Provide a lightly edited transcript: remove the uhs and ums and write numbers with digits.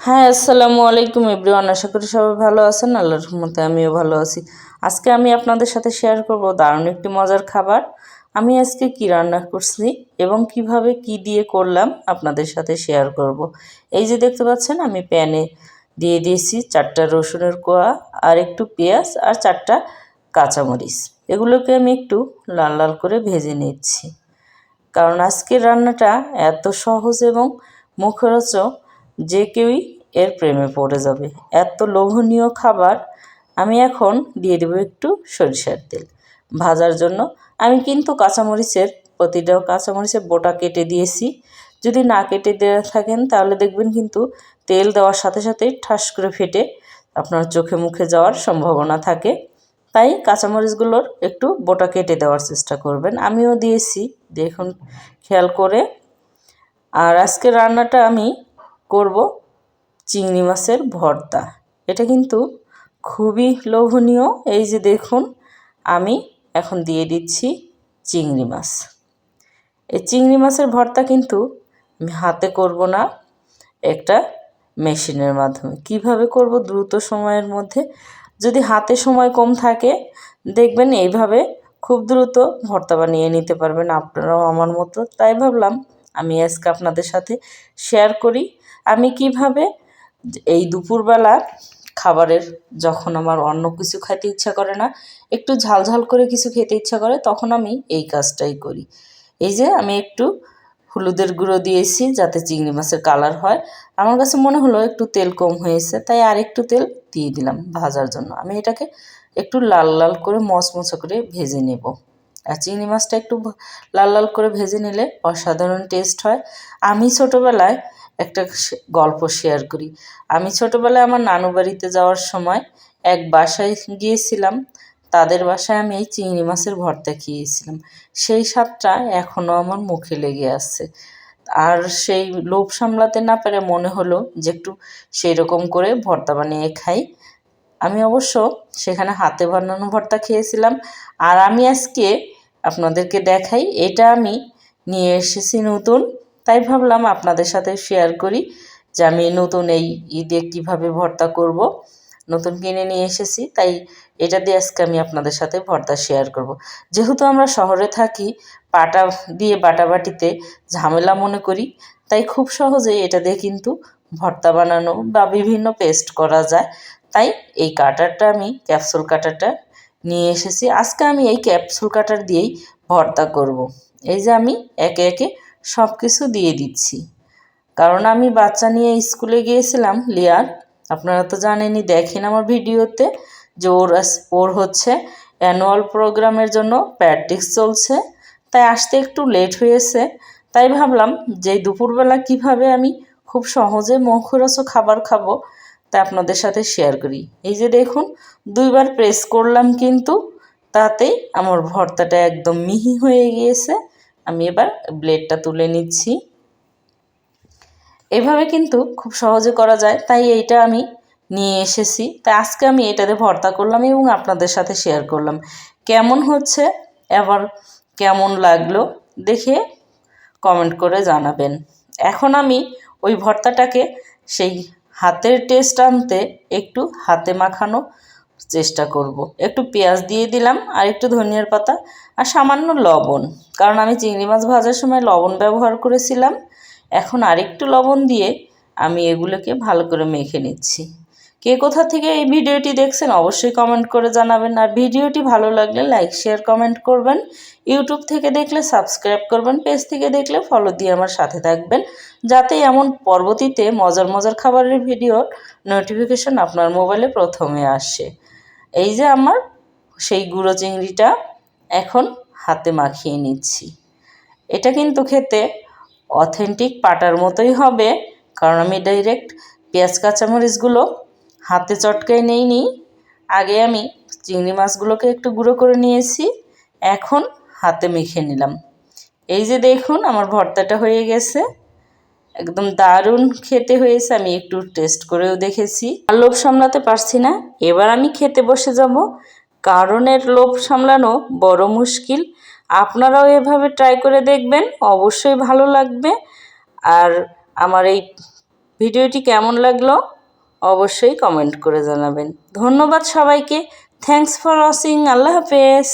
হ্যাঁ, আসসালামু আলাইকুম এভরিওয়ান। আশা করি সবাই ভালো আছেন। আল্লাহর রহমতে আমিও ভালো আছি। আজকে আমি আপনাদের সাথে শেয়ার করব দারুণ একটি মজার খাবার। আমি আজকে কি রান্না করছি এবং কিভাবে কি দিয়ে করলাম আপনাদের সাথে শেয়ার করব। এই যে দেখতে পাচ্ছেন, আমি প্যানে দিয়ে দিয়েছি 4টা রসুনের কোয়া, আর একটু পেঁয়াজ, আর 4টা কাঁচামরিচ। এগুলোকে আমি একটু লাল লাল করে ভেজে নিচ্ছি, কারণ আজকের রান্নাটা এত সহজ এবং মুখরোচক যে কেউই এর প্রেমে পড়ে যাবে। এত লোভনীয় খাবার। আমি এখন দিয়ে দেবো একটু সরিষার তেল ভাজার জন্য। আমি কিন্তু প্রতিটা কাঁচামরিচের বোটা কেটে দিয়েছি। যদি না কেটে দেওয়া থাকেন তাহলে দেখবেন কিন্তু তেল দেওয়ার সাথে সাথেই ঠাস করে ফেটে আপনার চোখে মুখে যাওয়ার সম্ভাবনা থাকে। তাই কাঁচামরিচগুলোর একটু বোটা কেটে দেওয়ার চেষ্টা করবেন। আমিও দিয়েছি, দেখুন খেয়াল করে। আর আজকে রান্নাটা আমি করব চিংড়ি মাছের ভর্তা। এটা কিন্তু খুবই লোভনীয়। এই যে দেখুন, আমি এখন দিয়ে দিচ্ছি চিংড়ি মাছ। এই চিংড়ি মাছের ভর্তা কিন্তু আমি হাতে করব না, একটা মেশিনের মাধ্যমে। কিভাবে করব দ্রুত সময়ের মধ্যে। যদি হাতে সময় কম থাকে, দেখবেন এইভাবে খুব দ্রুত ভর্তা বানিয়ে নিতে পারবেন আপনারাও আমার মতো। তাই ভাবলাম আমি আজকে আপনাদের সাথে শেয়ার করি আমি কিভাবে এই দুপুরবেলা খাবারের, যখন আমার অন্য কিছু খেতে ইচ্ছা করে না, একটু ঝালঝাল করে কিছু খেতে ইচ্ছা করে, তখন আমি এই কাজটাই করি। এই যে আমি একটু হলুদের গুঁড়ো দিয়েছি যাতে চিংড়ি মাছের কালার হয়। আমার কাছে মনে হলো একটু তেল কম হয়েছে, তাই আর একটু তেল দিয়ে দিলাম ভাজার জন্য। আমি এটাকে একটু লাল লাল করে মচমচে করে ভেজে নেব। আর চিংড়ি মাছটা একটু লাল লাল করে ভেজে নিলে অসাধারণ টেস্ট হয়। আমি ছোটোবেলায় একটা গল্প শেয়ার করি। আমি ছোটোবেলায় আমার নানু বাড়িতে যাওয়ার সময় এক বাসায় গিয়েছিলাম। তাদের বাসায় আমি এই চিংড়ি মাছের ভর্তা খেয়েছিলাম। সেই স্বাদটা এখনও আমার মুখে লেগে আছে। আর সেই লোভ সামলাতে না পেরে মনে হলো যে একটু সেই রকম করে ভর্তা বানিয়ে খাই। আমি অবশ্য সেখানে হাতে বানানো ভর্তা খেয়েছিলাম। আর আমি আজকে আপনাদেরকে দেখাই, এটা আমি নিয়ে এসেছি নতুন। তাই ভাবলাম আপনাদের সাথে শেয়ার করি যে আমি নতুন এই ঈদে কীভাবে ভর্তা করব। নতুন কিনে নিয়ে এসেছি, তাই এটা দিয়ে আজকে আমি আপনাদের সাথে ভর্তা শেয়ার করব। যেহেতু আমরা শহরে থাকি, পাটা দিয়ে বাটাবাটিতে ঝামেলা মনে করি, তাই খুব সহজেই এটা দিয়ে কিন্তু ভর্তা বানানো বা বিভিন্ন পেস্ট করা যায়। তাই এই কাটারটা, আমি ক্যাপসুল কাটারটা নিয়ে এসেছি। আজকে আমি এই ক্যাপসুল কাটার দিয়েই ভর্তা করব। এই যে আমি একে একে সব কিছু দিয়ে দিচ্ছি, কারণ আমি বাচ্চা নিয়ে স্কুলে গিয়েছিলাম লিয়ার। আপনারা তো জানেনই, দেখেন আমার ভিডিওতে, যে ওর হচ্ছে অ্যানুয়াল প্রোগ্রামের জন্য প্র্যাকটিস চলছে, তাই আসতে একটু লেট হয়েছে। তাই ভাবলাম যে দুপুরবেলা কিভাবে আমি খুব সহজে মুখরোচক খাবার খাবো তা আপনাদের সাথে শেয়ার করি। এই যে দেখুন, 2বার প্রেস করলাম, কিন্তু তাতেই আমার ভর্তাটা একদম মিহি হয়ে গিয়েছে। আমি এবার ব্লেডটা তুলে নিচ্ছি। এভাবে কিন্তু খুব সহজে করা যায়, তাই এইটা আমি নিয়ে এসেছি। তাই আজকে আমি এটাতে ভর্তা করলাম এবং আপনাদের সাথে শেয়ার করলাম। কেমন হচ্ছে, এবার কেমন লাগলো দেখে কমেন্ট করে জানাবেন। এখন আমি ওই ভর্তাটাকে সেই হাতের টেস্ট আনতে একটু হাতে মাখানো চেষ্টা করব। একটু পেঁয়াজ দিয়ে দিলাম, আর একটু ধনিয়ার পাতা, আর সামান্য লবণ, কারণ আমি চিংড়ি মাছ ভাজার সময় লবণ ব্যবহার করেছিলাম। এখন আরেকটু লবণ দিয়ে আমি এগুলোকে ভালো করে মেখে নিচ্ছি। কে কোথা থেকে এই ভিডিওটি দেখছেন অবশ্যই কমেন্ট করে জানাবেন। আর ভিডিওটি ভালো লাগলে লাইক শেয়ার কমেন্ট করবেন। ইউটিউব থেকে দেখলে সাবস্ক্রাইব করবেন, পেজ থেকে দেখলে ফলো দিয়ে আমার সাথে থাকবেন, যাতে এমন পরবর্তীতে মজার মজার খাবারের ভিডিওর নোটিফিকেশন আপনার মোবাইলে প্রথমে আসে। এই যে আমার সেই গুঁড়ো চিংড়িটা এখন হাতে মাখিয়ে নিচ্ছি। এটা কিন্তু খেতে অথেন্টিক পাটার মতোই হবে, কারণ আমি ডাইরেক্ট পেঁয়াজ কাঁচামরিচগুলো হাতে চটকায় নেইনি। আগে আমি চিংড়ি মাছগুলোকে একটু গুঁড়ো করে নিয়েছি, এখন হাতে মেখে নিলাম। এই যে দেখুন, আমার ভর্তাটা হয়ে গেছে, একদম দারুণ খেতে হয়েছে। আমি একটু টেস্ট করেও দেখেছি। আর লোভ সামলাতে পারছি না, এবার আমি খেতে বসে যাব, কারণ এর লোভ সামলানো বড় মুশকিল। আপনারাও এভাবে ট্রাই করে দেখবেন, অবশ্যই ভালো লাগবে। আর আমার এই ভিডিওটি কেমন লাগলো অবশ্যই কমেন্ট করে জানাবেন। ধন্যবাদ সবাইকে। Thanks for watching. আল্লাহ হাফেজ।